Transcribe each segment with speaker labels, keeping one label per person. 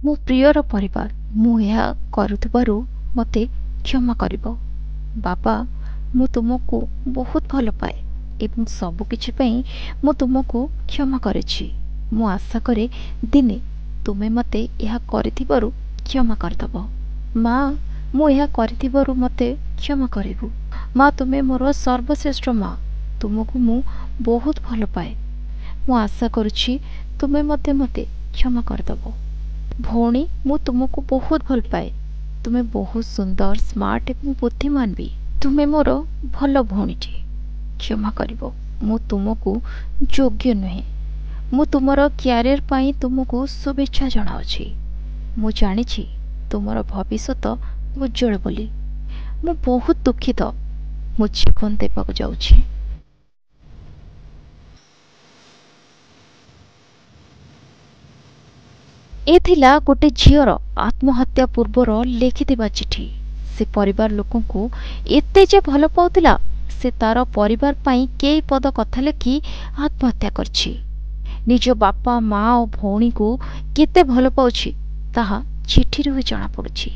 Speaker 1: मो प्रियर परिवार मु यह करुथिबारु मते क्षमा करिवो। बाबा मु तुमको बहुत भल पाए एवं सबु किछि पई मु तुमको क्षमा करेछि। मु आशा करे दिने तुमे मते यह करिथिबारु क्षमा करदबो। माँ मु यह करिथिबारु मते क्षमा करिवु। माँ तुमे मोर सर्वश्रेष्ठ माँ, तुमको मु बहुत भल पाए। मु आशा करुछि तुमे मते मते क्षमा करदबो। भौणी मु तुमको बहुत भल पाए, तुमे बहुत सुंदर स्मार्ट एवं बुद्धिमान भी। तुमे मोर भल भौणीटी, क्षमा करिवो मु तुमको योग्य नुहे। मु तुमर क्यारियर पाई तुमको शुभेच्छा जनाउछि। मु जानिछि तुमर भविष्यत उज्जवल बोली। मु बहुत दुखित, मु जीवन देवाक जाउछि। एथिला गोटे झीर आत्महत्या पूर्वर लिखिथिबा चिठी। से परिवार लोकों को एते जे भल पाउतिला से तार परिवार पाई केई पद कथा लिखि आत्महत्या करछि। निज बापा माँ और भौणी को केते भल पाउछि ताहा चिठी रू जना पड़ुछि।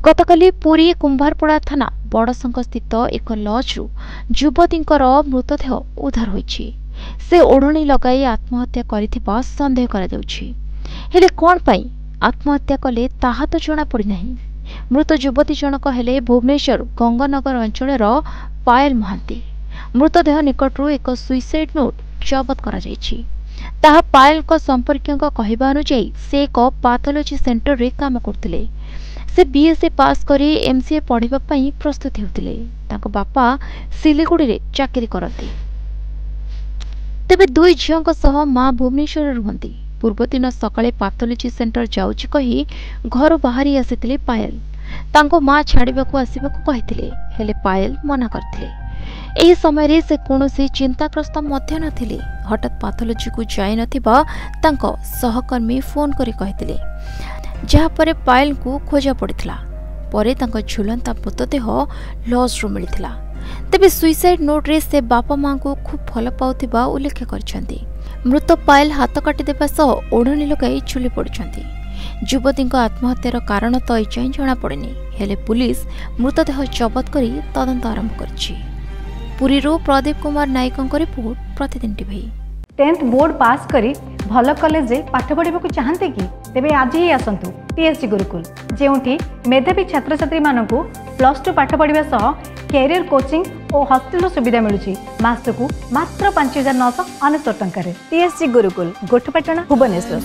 Speaker 1: गतकाली पुरी कुंभारपड़ा थाना बड़संग स्थित एक लॉज रु युवतींकर मृतदेह उद्धार होइछि। से ओढ़णी लगाई आत्महत्या करिथिबा संदेह करा जाउछि। हेले कोन पई आत्महत्या कले ताहा तो जଣା पड़ी नाही। मृत युवती जनक हेले भुवनेश्वर गंगानगर अंचल पायल महांती। मृतदेह निकटरू एक सुइसाइड नोट जबत करा जाइछि। ताहा पायल को संपर्कियों का कहवा अनुसार से एक पैथोलॉजी सेंटर रे काम करथिले। से बीएससी पास करी एमसीए पढ़िबा पई प्रस्तुत हेउथिले। ताको बापा सिलीगुड़ी रे चाकरी करथि। तेबे दुई झियों सह मां भुवनेश्वर रुहंती। पूर्व दिन सकाळे पैथोलॉजी सेंटर जाउछि कही घर बाहरी आसिथिले पायल। तांको मां छाड़िबाकू आसिबाकू कहिथिले, हेले पायल मना करथिले। एही समय रे से कोनोसी चिंताग्रस्त मध्य नथिले। हठात पैथोलॉजी को जाय नथिबा तांको सहकर्मी फोन करी कहिथिले, जहा परे पायल को खोजा पड़िथिला। परे तांको झुलंता मृतदेह लॉज रू मिलिथिला। तेबे सुइसाइड नोट रे से बापा मां को खूब भल पाउथिबा उल्लेख करछंती। मृत पायल हाथ काटी देबा सह ओढ़णी लगाई झुली पड़ुछंती। युवतींको आत्महत्यार कारण तो एजाएं जଣା पड़ेनी। हेले पुलिस मृतदेह जबत करी तदंत आरंभ करछि। पुरीरो प्रदीप कुमार नायकଙ୍କ रिपोर्ट प्रतिदिन टीवी।
Speaker 2: 10th बोर्ड पास करी भल कॉलेज रे पाठ पढ़िबाकू चाहते कि तेबे आज ही आसंतु टीएससी गुरुकुल, जेउठी मेधावी छात्र छात्री मानकू +2 पाठ पढ़िबा सह कैरियर कोचिंग और हॉस्टल सुविधा मिलुछि। मासकू मात्र 5999 टंका रे। टीएससी गुरुकुल, गोठपाटना, भुवनेश्वर।